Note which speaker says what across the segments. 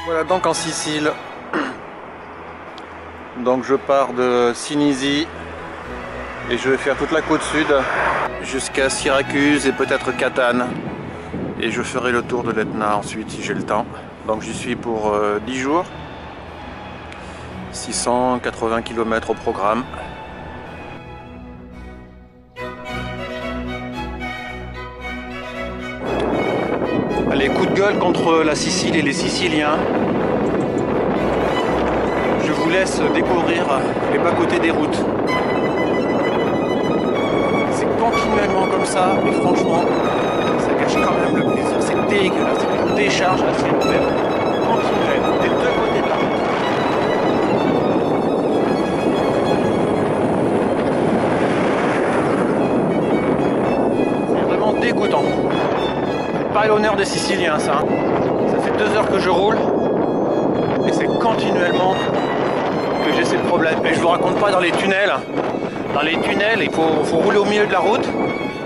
Speaker 1: Voilà donc en Sicile. Donc je pars de Cinisi et je vais faire toute la côte sud jusqu'à Syracuse et peut-être Catane. Et je ferai le tour de l'Etna ensuite si j'ai le temps. Donc j'y suis pour 10 jours. 680 km au programme. Allez, coup de gueule contre la Sicile et les Siciliens. Je vous laisse découvrir les bas-côtés des routes. C'est continuellement comme ça, et franchement, ça gâche quand même le plaisir. C'est dégueulasse, c'est une décharge à ciel ouvert. Continuellement, des deux côtés de la route. C'est vraiment dégoûtant. Pas l'honneur des Siciliens, ça. Ça fait 2 heures que je roule et c'est continuellement que j'ai ces problèmes. Et je vous raconte pas dans les tunnels. Dans les tunnels, il faut rouler au milieu de la route.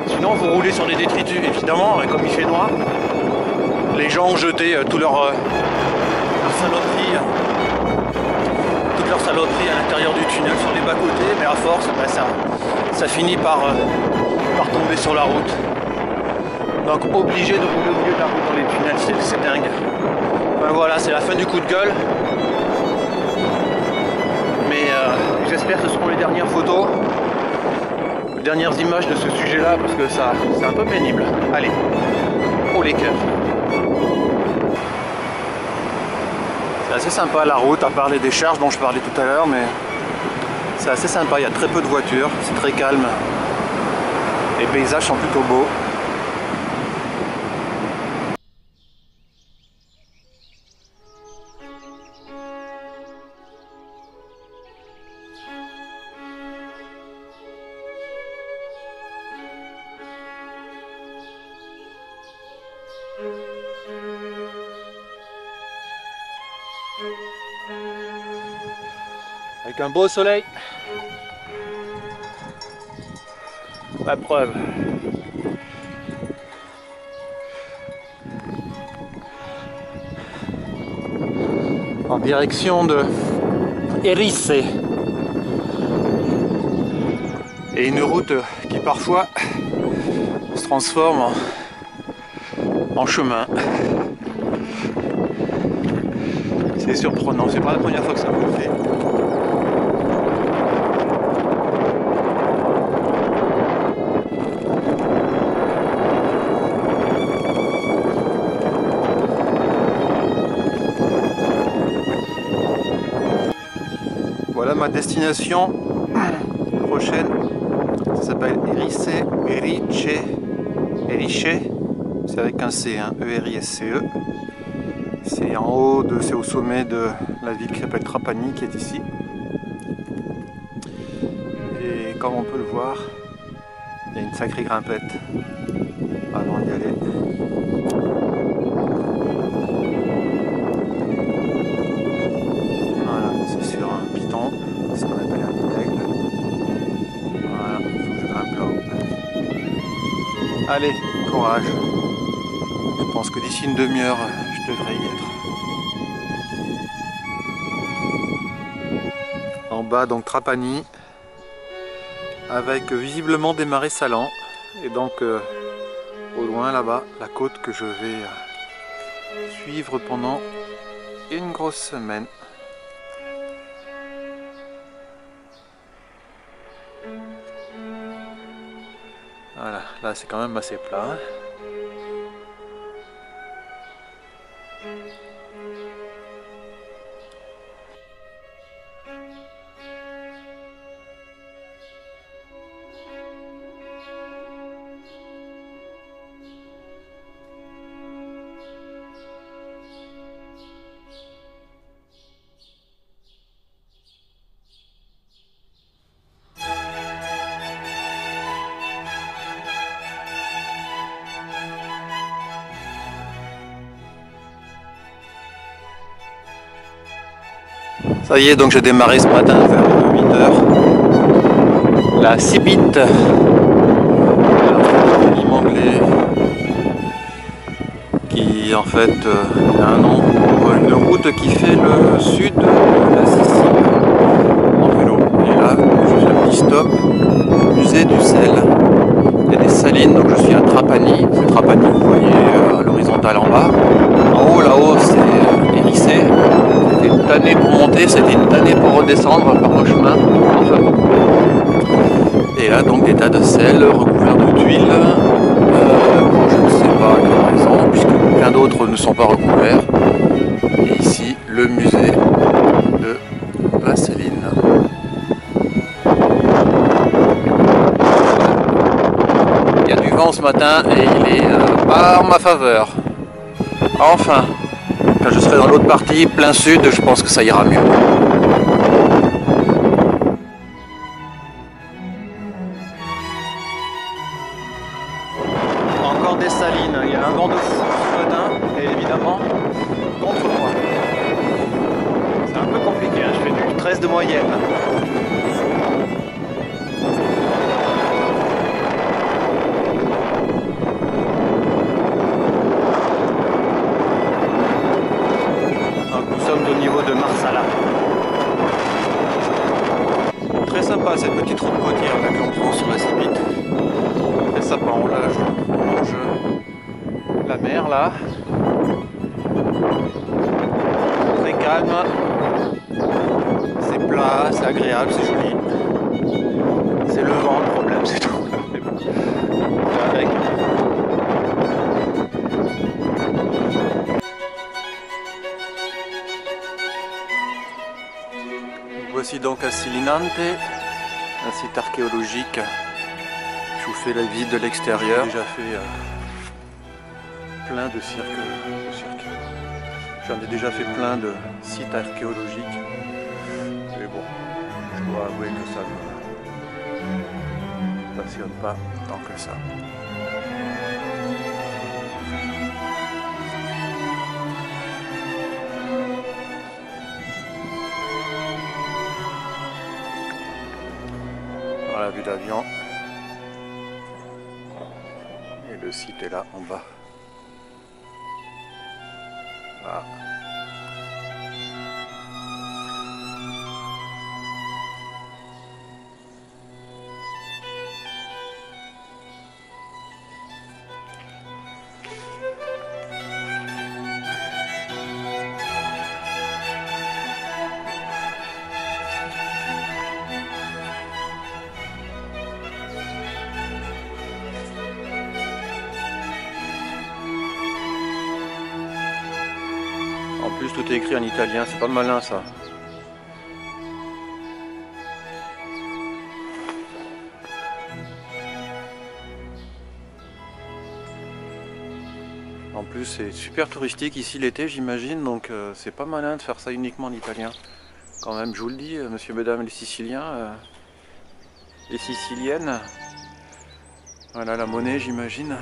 Speaker 1: Sinon, vous roulez sur des détritus, évidemment. Et comme il fait noir, les gens ont jeté toute leur saloperie, à l'intérieur du tunnel sur les bas-côtés. Mais à force, ben, ça finit par tomber sur la route. Donc obligé de rouler au milieu de la route dans les tunnels, c'est dingue. Ben voilà, c'est la fin du coup de gueule. Mais j'espère que ce seront les dernières photos, les dernières images de ce sujet-là, parce que ça, c'est un peu pénible. Allez, haut les cœurs. C'est assez sympa la route, à part les décharges dont je parlais tout à l'heure, mais c'est assez sympa, il y a très peu de voitures, c'est très calme. Les paysages sont plutôt beaux. Avec un beau soleil. La preuve. En direction de Erice. Et une route qui parfois se transforme en chemin. C'est surprenant, c'est pas la première fois que ça me le fait. Voilà ma destination prochaine. Ça s'appelle Erice, c'est avec un C, hein, E-R-I-S-C-E. C'est en haut, c'est au sommet de la ville qui s'appelle Trapani qui est ici. Et comme on peut le voir, il y a une sacrée grimpette avant d'y aller. Voilà, c'est sur un piton, ce qu'on appelle un vinaigre. Voilà, il faut que je grimpe là-haut. Allez, courage. Je pense que d'ici une demi-heure, je devrais y être. En bas, donc Trapani, avec visiblement des marais salants. Et donc, au loin là-bas, la côte que je vais suivre pendant une grosse semaine. Voilà, là c'est quand même assez plat. Ça y est, donc j'ai démarré ce matin vers 8 h. La Sibit, l'anglais qui qui en fait il y a un nom pour une route qui fait le sud de la Sicile en vélo. Et là, je fais un petit stop, musée du sel. Il y a des salines, donc je suis à Trapani. C'est Trapani, vous voyez à l'horizontale en bas. En haut, là-haut, c'est hérissé. C'était une tannée pour monter, c'était une tannée pour redescendre par le chemin. Enfin bon. Et là, donc des tas de sel recouverts de tuiles. Je ne sais pas quelle raison, puisque plein d'autres ne sont pas recouverts. Et ici, le musée de la Saline. Il y a du vent ce matin et il est pas en ma faveur. Enfin, quand je serai dans l'autre partie, plein sud, je pense que ça ira mieux. Encore des salines, il y a un vent de fou ce matin, et évidemment, contre moi. C'est un peu compliqué, hein, je fais du 13 de moyenne. Au niveau de Marsala. Très sympa cette petite route côtière là que l'on prend sur la Sipite. Très sympa, on longe la mer là. Très calme. C'est plat, c'est agréable, c'est joli. C'est le vent le problème, c'est tout. Mais bon, avec. Voici donc à Silinante, un site archéologique. Je vous fais la visite de l'extérieur. J'ai déjà fait plein de cirques. J'en ai déjà fait plein de sites archéologiques. Mais bon, je dois avouer que ça ne me passionne pas tant que ça. La vue d'avion et le site est là en bas. Là. En plus tout est écrit en italien, c'est pas malin ça. En plus c'est super touristique ici l'été j'imagine, donc c'est pas malin de faire ça uniquement en italien. Quand même, je vous le dis, monsieur, mesdames les Siciliens, les Siciliennes, voilà la monnaie j'imagine.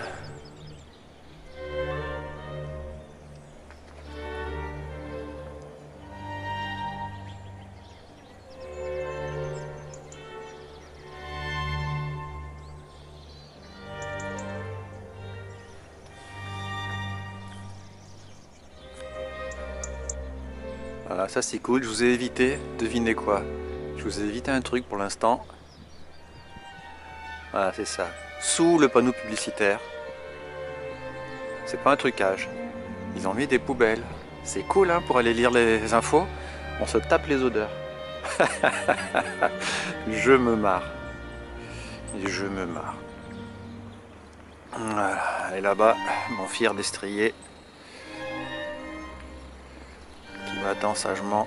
Speaker 1: Voilà, ça c'est cool, je vous ai évité, devinez quoi? Je vous ai évité un truc pour l'instant. Voilà, c'est ça. Sous le panneau publicitaire. C'est pas un trucage. Ils ont mis des poubelles. C'est cool hein, pour aller lire les infos. On se tape les odeurs. Je me marre. Je me marre. Voilà. Et là-bas, mon fier destrier qui m'attend sagement.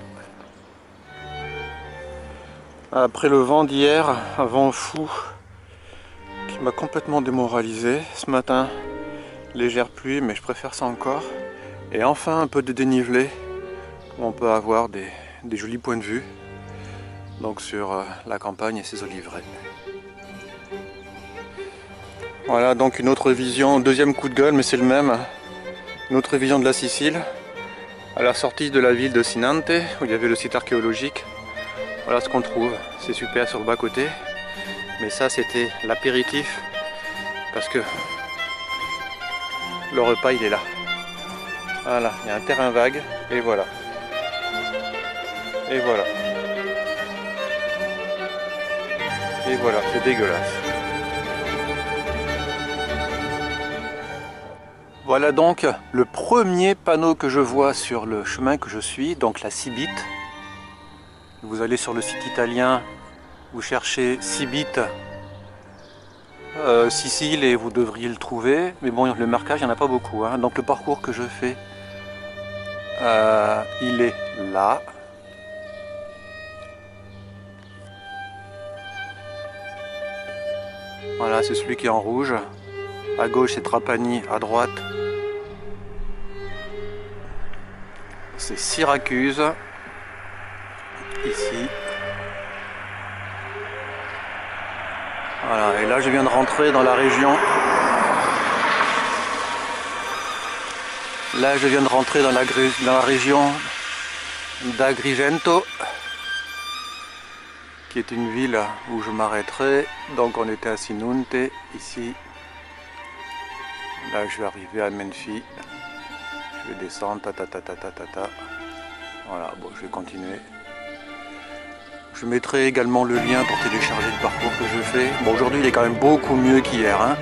Speaker 1: Après le vent d'hier, un vent fou qui m'a complètement démoralisé. Ce matin, légère pluie, mais je préfère ça encore. Et enfin un peu de dénivelé, où on peut avoir des jolis points de vue. Donc sur la campagne et ses oliveraies. Voilà donc une autre vision, deuxième coup de gueule, mais c'est le même. Une autre vision de la Sicile, à la sortie de la ville de Sinante, où il y avait le site archéologique. Voilà ce qu'on trouve, c'est super sur le bas côté. Mais ça c'était l'apéritif, parce que le repas il est là. Voilà, il y a un terrain vague, et voilà. Et voilà. Et voilà, c'est dégueulasse. Voilà donc le premier panneau que je vois sur le chemin que je suis, donc la Cibit. Vous allez sur le site italien, vous cherchez Cibit Sicile et vous devriez le trouver. Mais bon, le marquage, il n'y en a pas beaucoup, hein. Donc le parcours que je fais, il est là. Voilà, c'est celui qui est en rouge. À gauche, c'est Trapani, à droite, c'est Syracuse. Ici. Voilà, et là, je viens de rentrer dans la région. Là, je viens de rentrer dans la région d'Agrigento, qui est une ville où je m'arrêterai. Donc on était à Sinunte, ici. Là je vais arriver à Menfi. Je vais descendre, Voilà, bon, je vais continuer. Je mettrai également le lien pour télécharger le parcours que je fais. Bon, aujourd'hui il est quand même beaucoup mieux qu'hier, hein.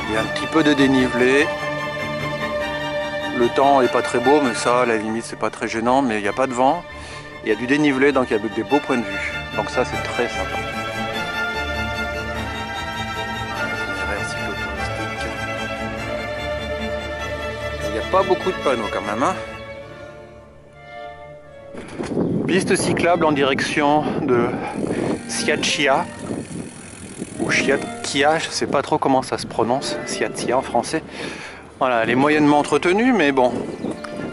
Speaker 1: Il y a un petit peu de dénivelé. Le temps est pas très beau, mais ça, à la limite, c'est pas très gênant, mais il n'y a pas de vent. Il y a du dénivelé, donc il y a des beaux points de vue. Donc ça, c'est très sympa. Il n'y a pas beaucoup de panneaux quand même, hein. Piste cyclable en direction de Siacia, ou Chiatia, je ne sais pas trop comment ça se prononce, Siatia en français. Voilà, elle est moyennement entretenue, mais bon,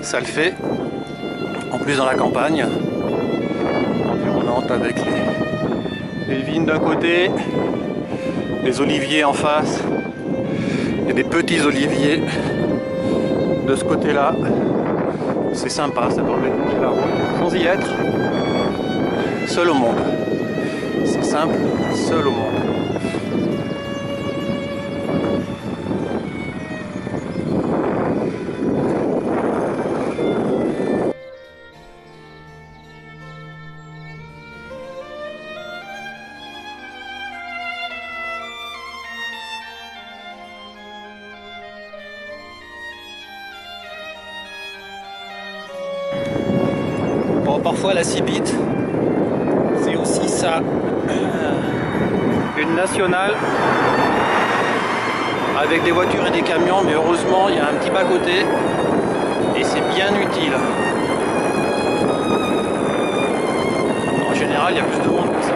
Speaker 1: ça le fait. En plus dans la campagne, environnante avec les vignes d'un côté, les oliviers en face, et des petits oliviers de ce côté-là. C'est sympa, ça permet de manger la route sans y être. Seul au monde. C'est simple, seul au monde. Bon, parfois la Cibit, c'est aussi ça, une nationale avec des voitures et des camions, mais heureusement il y a un petit bas-côté et c'est bien utile. En général, il y a plus de monde que ça.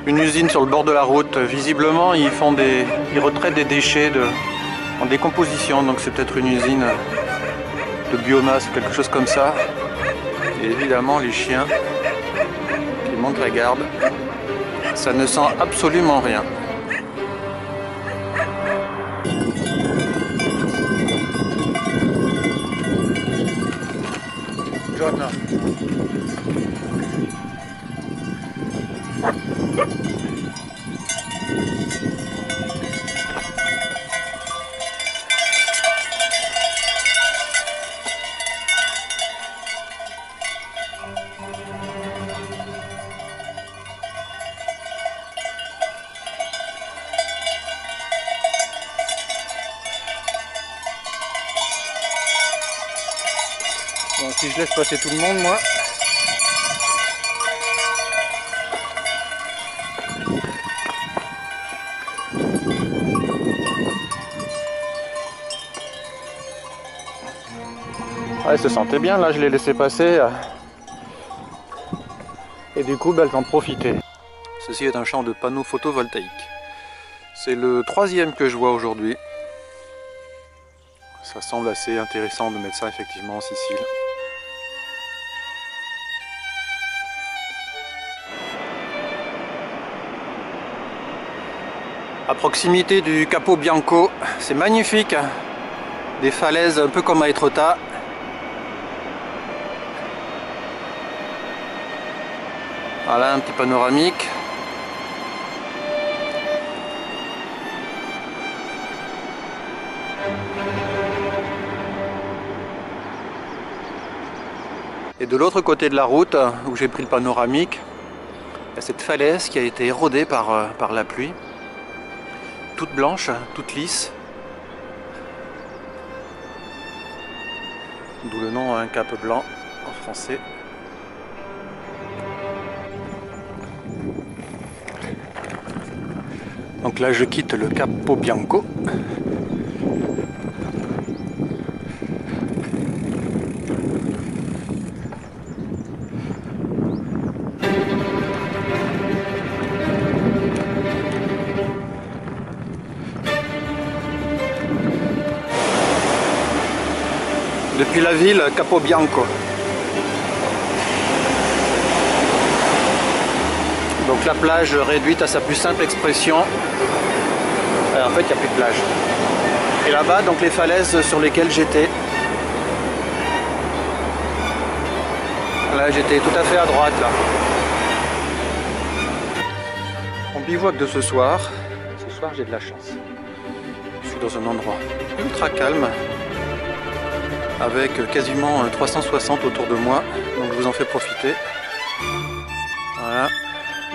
Speaker 1: Une usine sur le bord de la route, visiblement ils retraitent des déchets en décomposition, donc c'est peut-être une usine de biomasse ou quelque chose comme ça. Et évidemment les chiens qui montent la garde, ça ne sent absolument rien. John. Bon, si je laisse passer tout le monde, moi. Ouais, elle se sentait bien, là je l'ai laissé passer. Et du coup, elle va en profiter. Ceci est un champ de panneaux photovoltaïques. C'est le 3e que je vois aujourd'hui. Ça semble assez intéressant de mettre ça effectivement en Sicile. À proximité du Capo Bianco, c'est magnifique. Des falaises un peu comme à Etretat. Voilà un petit panoramique. Et de l'autre côté de la route, où j'ai pris le panoramique, il y a cette falaise qui a été érodée par la pluie. Toute blanche, toute lisse. D'où le nom, un cap blanc en français. Donc là je quitte le Capo Bianco. Depuis la ville Capo Bianco. Donc la plage réduite à sa plus simple expression. En fait il n'y a plus de plage. Et là-bas donc les falaises sur lesquelles j'étais. Là j'étais tout à fait à droite là. Mon bivouac de ce soir j'ai de la chance. Je suis dans un endroit ultra calme. Avec quasiment 360 autour de moi, donc je vous en fais profiter. Voilà,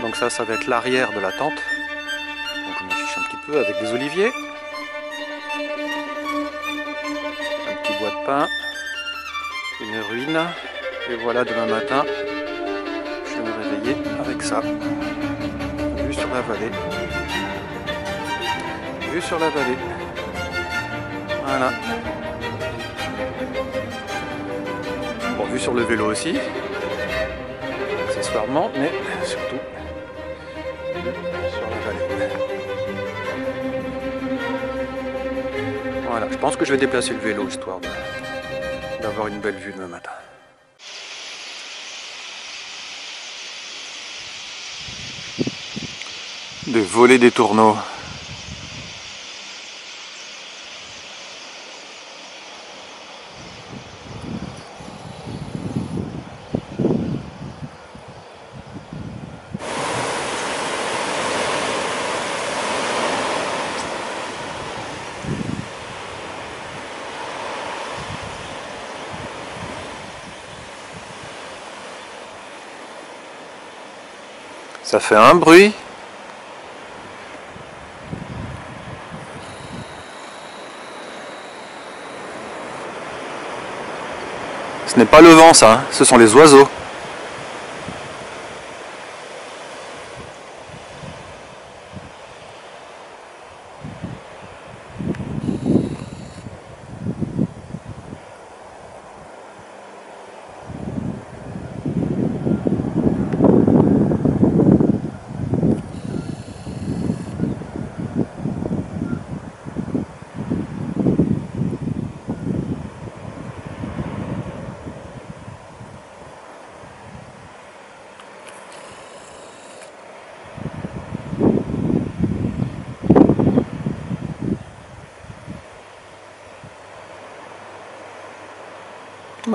Speaker 1: donc ça va être l'arrière de la tente. Donc je m'affiche un petit peu avec des oliviers. Un petit bois de pin, une ruine, et voilà demain matin, je vais me réveiller avec ça. Vue sur la vallée. Vue sur la vallée. Voilà. Bon, vue sur le vélo aussi, accessoirement, mais surtout sur la vallée. Voilà, je pense que je vais déplacer le vélo histoire d'avoir une belle vue demain matin. De voler des tourneaux. Ça fait un bruit. Ce n'est pas le vent ça, hein, ce sont les oiseaux.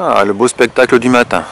Speaker 1: Ah, le beau spectacle du matin.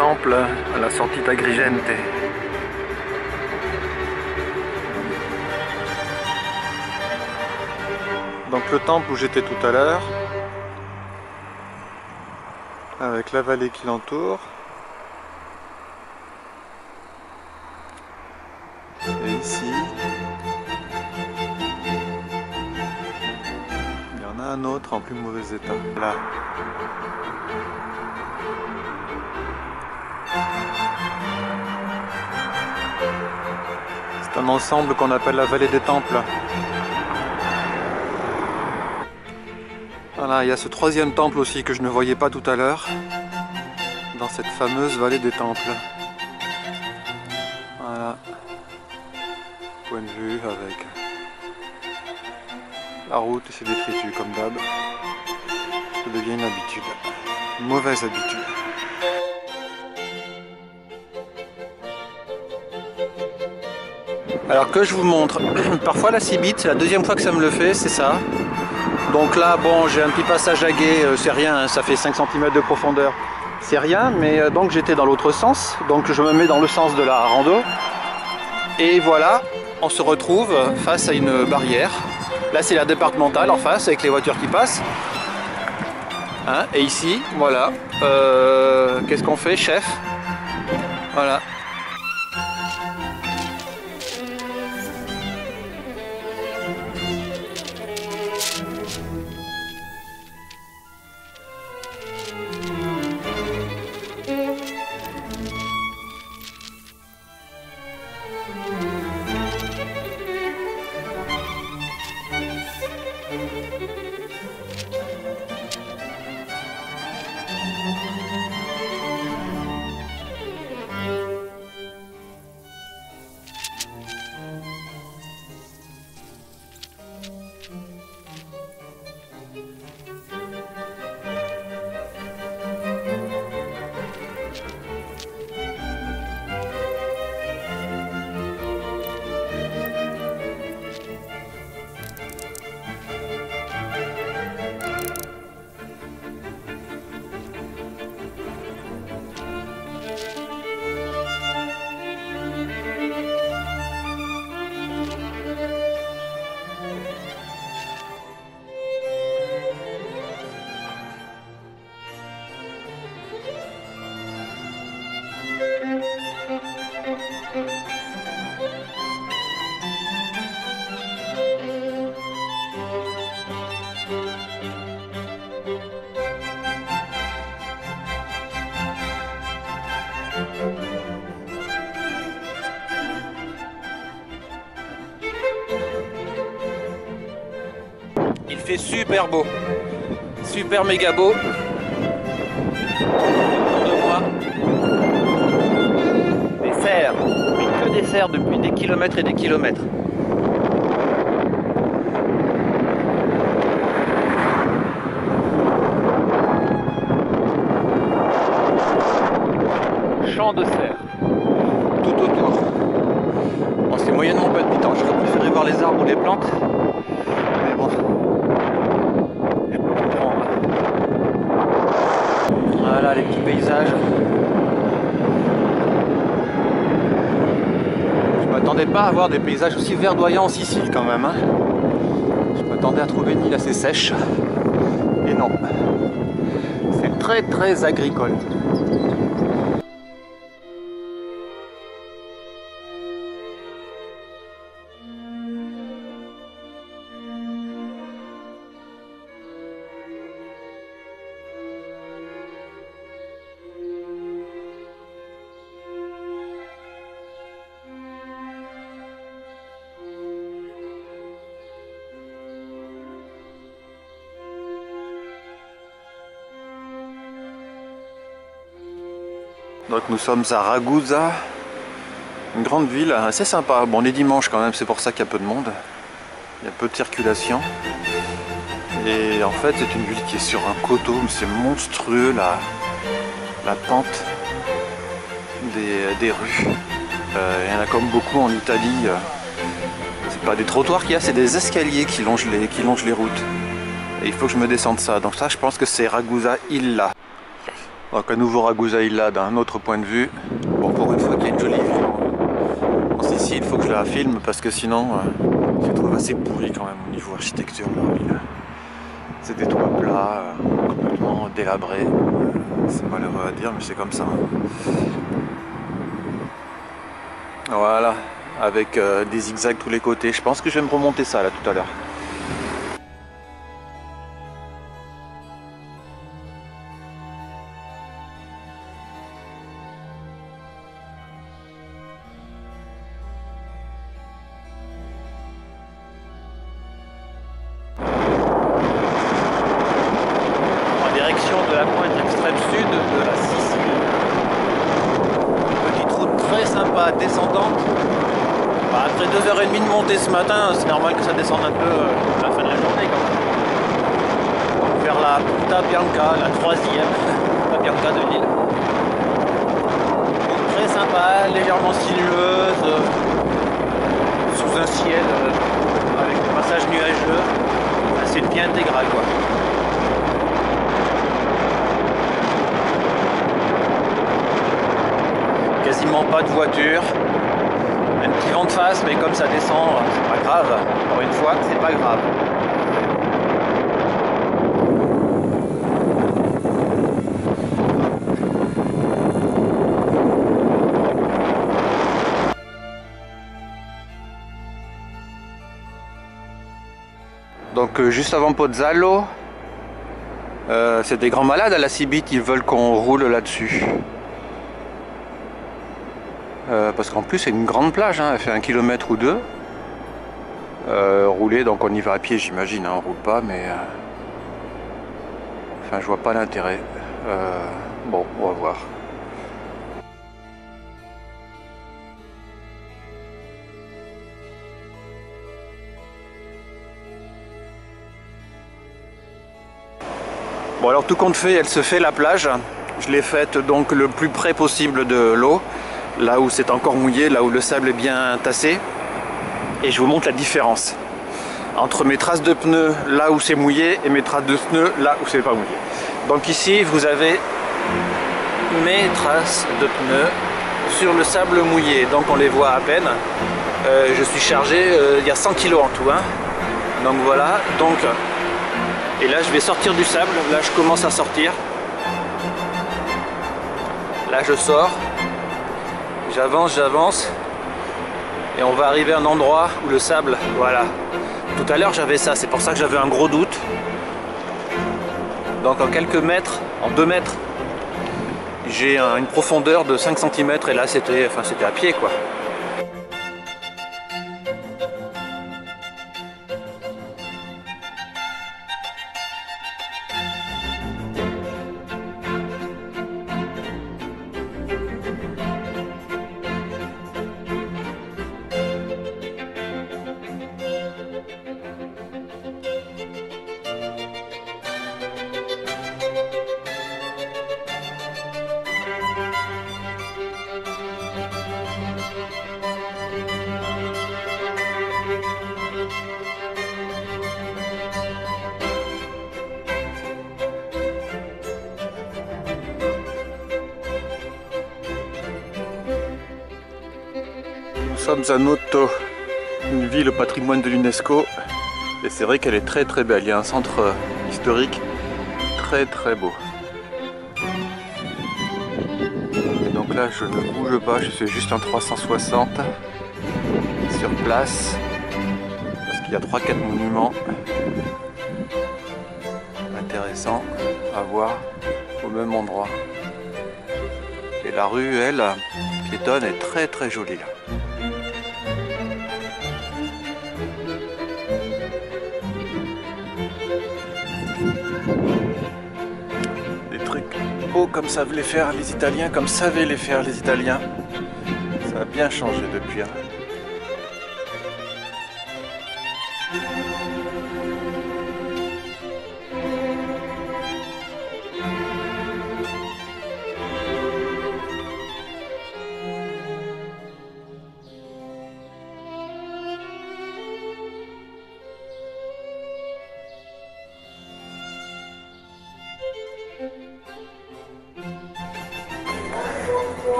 Speaker 1: temple à la sortie d'Agrigente. Donc le temple où j'étais tout à l'heure, avec la vallée qui l'entoure. Et ici, il y en a un autre en plus mauvais état. Là. C'est un ensemble qu'on appelle la vallée des temples. Voilà, il y a ce troisième temple aussi que je ne voyais pas tout à l'heure, dans cette fameuse vallée des temples. Voilà. Point de vue avec la route et ses détritus comme d'hab. Ça devient une habitude. Une mauvaise habitude. Alors que je vous montre, parfois la Cibite, c'est la deuxième fois que ça me le fait, c'est ça. Donc là, bon, j'ai un petit passage à gué, c'est rien, hein, ça fait 5 cm de profondeur. C'est rien, mais donc j'étais dans l'autre sens, donc je me mets dans le sens de la rando. Et voilà, on se retrouve face à une barrière. Là, c'est la départementale en face, avec les voitures qui passent. Hein, et ici, voilà, qu'est-ce qu'on fait, chef? Voilà. Il fait super beau, super méga beau. Autour de moi, des cerfs, mais que des cerfs depuis des kilomètres et des kilomètres. Champ de cerfs, tout autour. Bon, c'est moyennement palpitant, j'aurais préféré voir les arbres ou les plantes. Mais bon. Voilà les petits paysages. Je m'attendais pas à voir des paysages aussi verdoyants en Sicile quand même. Hein. Je m'attendais à trouver une île assez sèche. Et non. C'est très très agricole. Donc nous sommes à Ragusa, une grande ville assez sympa. Bon, on est dimanche quand même, c'est pour ça qu'il y a peu de monde. Il y a peu de circulation. Et en fait, c'est une ville qui est sur un coteau, mais c'est monstrueux la pente des rues. Il y en a comme beaucoup en Italie. C'est pas des trottoirs qu'il y a, c'est des escaliers qui longent les routes. Et il faut que je me descende ça. Donc ça, je pense que c'est Ragusa Illa. Donc un nouveau Ragusa Isla d'un autre point de vue. Bon, pour une fois qu'il y a une jolie vue en Sicile, il faut que je la filme parce que sinon je la trouve assez pourri quand même au niveau architecture de la ville. C'est des toits plats, complètement délabrés. C'est malheureux à dire mais c'est comme ça. Voilà, avec des zigzags tous les côtés. Je pense que je vais me remonter ça là tout à l'heure. De la pointe extrême sud de la Sicile. Petite route très sympa, descendante. Bah, après 2h30 de montée ce matin, c'est normal que ça descende un peu à la fin de la journée quand même. Donc vers la Punta Bianca, la troisième Punta Bianca de l'île. Très sympa, légèrement sinueuse, sous un ciel avec des passages nuageux. C'est une vie intégrale quoi. Quasiment pas de voiture, un petit vent de face, mais comme ça descend, c'est pas grave. Encore une fois, c'est pas grave. Donc juste avant Pozzallo, c'est des grands malades à la Cibite, ils veulent qu'on roule là-dessus. Parce qu'en plus c'est une grande plage, hein, elle fait 1 km ou 2. Rouler, donc on y va à pied j'imagine, hein, on roule pas, mais enfin je vois pas l'intérêt. Bon, on va voir. Bon alors tout compte fait, elle se fait la plage. Je l'ai faite donc le plus près possible de l'eau, là où c'est encore mouillé, là où le sable est bien tassé. Et je vous montre la différence entre mes traces de pneus là où c'est mouillé et mes traces de pneus là où c'est pas mouillé. Donc ici vous avez mes traces de pneus sur le sable mouillé, donc on les voit à peine. Je suis chargé, il y a 100 kg en tout, hein. Donc voilà, donc et là je vais sortir du sable, là je commence à sortir. Là je sors, j'avance et on va arriver à un endroit où le sable, voilà. Tout à l'heure j'avais ça, c'est pour ça que j'avais un gros doute. Donc en quelques mètres, en 2 mètres, j'ai une profondeur de 5 cm et là c'était à pied quoi. Nous sommes à Noto, une ville au patrimoine de l'UNESCO, et c'est vrai qu'elle est très très belle. Il y a un centre historique très très beau. Et donc là je ne bouge pas, je fais juste un 360 sur place parce qu'il y a 3-4 monuments intéressants à voir au même endroit. Et la rue, elle, piétonne, est très très jolie là. Comme savaient les faire les Italiens, comme savaient les faire les Italiens. Ça a bien changé depuis. Hein.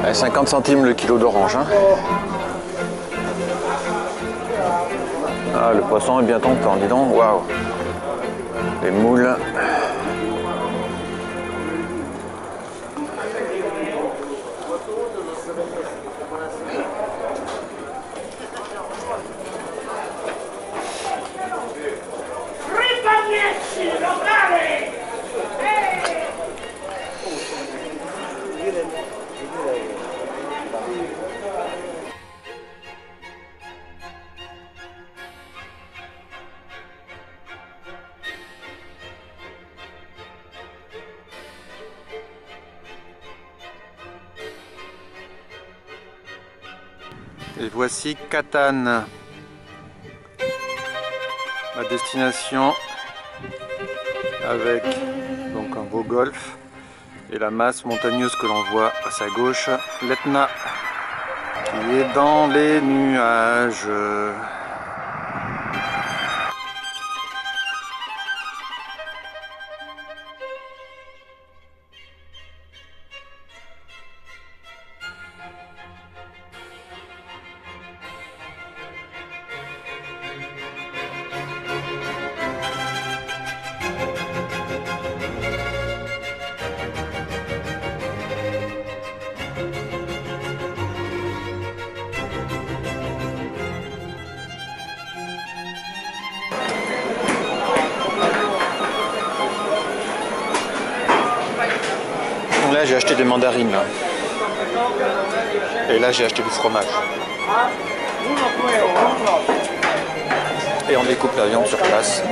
Speaker 1: À 50 centimes le kilo d'orange. Hein. Ah, le poisson est bien tentant, dis donc. Waouh. Les moules. Et voici Catane, ma destination, avec donc un beau golfe et la masse montagneuse que l'on voit à sa gauche, l'Etna, qui est dans les nuages. Là j'ai acheté des mandarines là. Et là j'ai acheté du fromage. Et on découpe la viande sur place.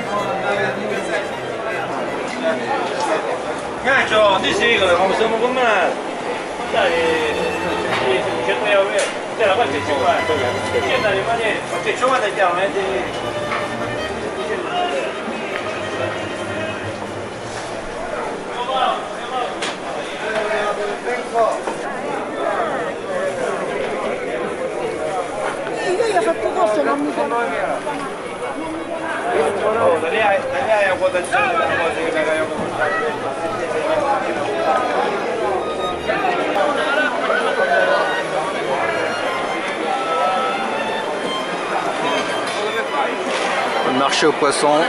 Speaker 1: Le marché aux poissons.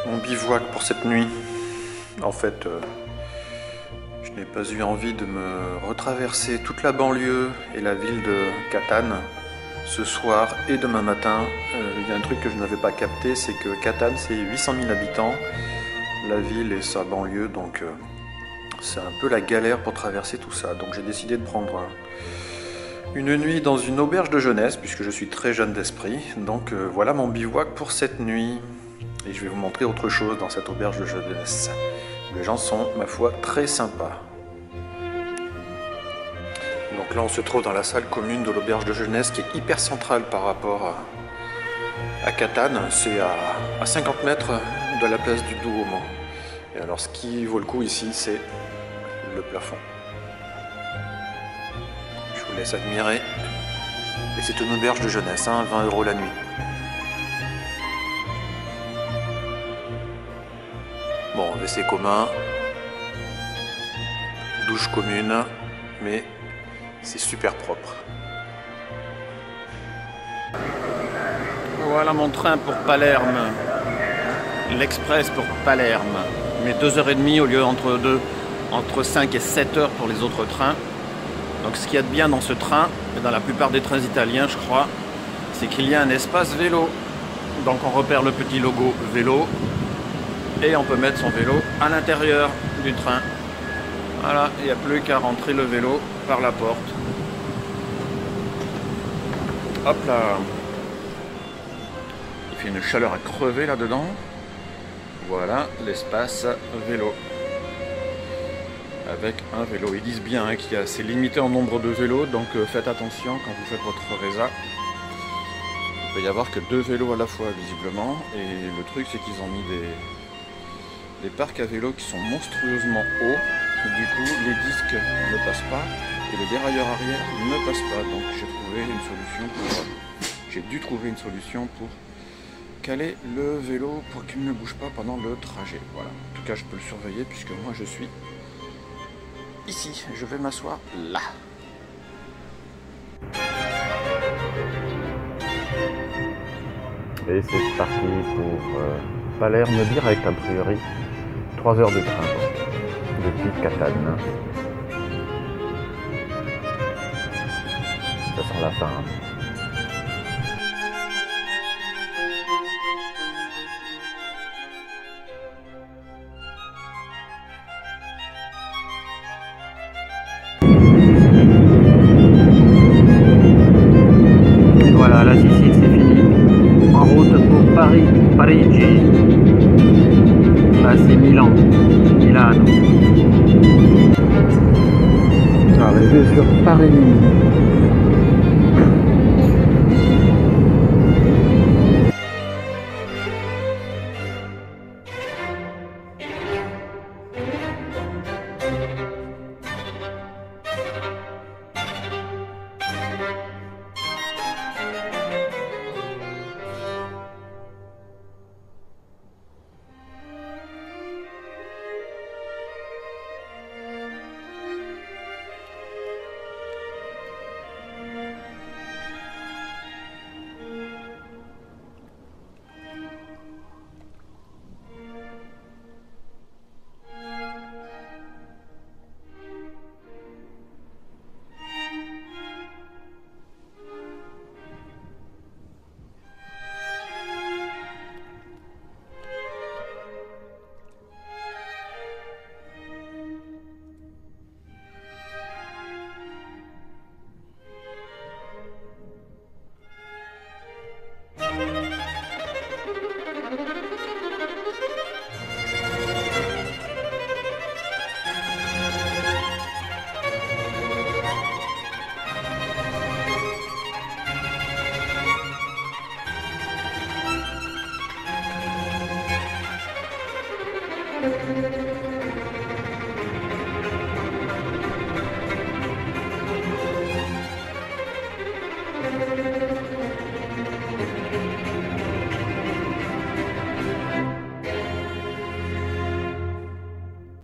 Speaker 1: Mon bivouac pour cette nuit. En fait, je n'ai pas eu envie de me retraverser toute la banlieue et la ville de Catane ce soir et demain matin. Il y a un truc que je n'avais pas capté, c'est que Catane c'est 800 000 habitants, la ville et sa banlieue, donc c'est un peu la galère pour traverser tout ça. Donc j'ai décidé de prendre une nuit dans une auberge de jeunesse, puisque je suis très jeune d'esprit. Donc voilà mon bivouac pour cette nuit. Et je vais vous montrer autre chose dans cette auberge de jeunesse. Les gens sont, ma foi, très sympas. Donc là, on se trouve dans la salle commune de l'auberge de jeunesse qui est hyper centrale par rapport à Catane. C'est à 50 mètres de la place du Duomo. Et alors, ce qui vaut le coup ici, c'est le plafond. Je vous laisse admirer. Et c'est une auberge de jeunesse, hein, 20 € la nuit. Bon, WC commun, douche commune, mais c'est super propre. Voilà mon train pour Palerme, l'express pour Palerme, mais 2h30 au lieu entre 5 et 7 heures pour les autres trains. Donc ce qu'il y a de bien dans ce train, et dans la plupart des trains italiens je crois, c'est qu'il y a un espace vélo. Donc on repère le petit logo vélo et on peut mettre son vélo à l'intérieur du train. Voilà, il n'y a plus qu'à rentrer le vélo par la porte. Hop là. Il fait une chaleur à crever là-dedans. Voilà l'espace vélo. Avec un vélo. Ils disent bien qu'il y a assez limité en nombre de vélos, donc faites attention quand vous faites votre résa. Il peut y avoir que 2 vélos à la fois visiblement. Et le truc c'est qu'ils ont mis des parcs à vélo qui sont monstrueusement hauts. Du coup les disques ne passent pas et le dérailleur arrière ne passe pas. Donc j'ai dû trouver une solution pour caler le vélo pour qu'il ne bouge pas pendant le trajet. Voilà. En tout cas je peux le surveiller puisque moi je suis ici. Je vais m'asseoir là.
Speaker 2: Et c'est parti pour Palerme direct a priori. 3 heures de train donc, depuis Catane. Ça sent la fin.
Speaker 3: Voilà, la Sicile c'est fini. En route pour Paris, Parigi. Là c'est Milan, Milano.
Speaker 2: Arrivé sur Paris.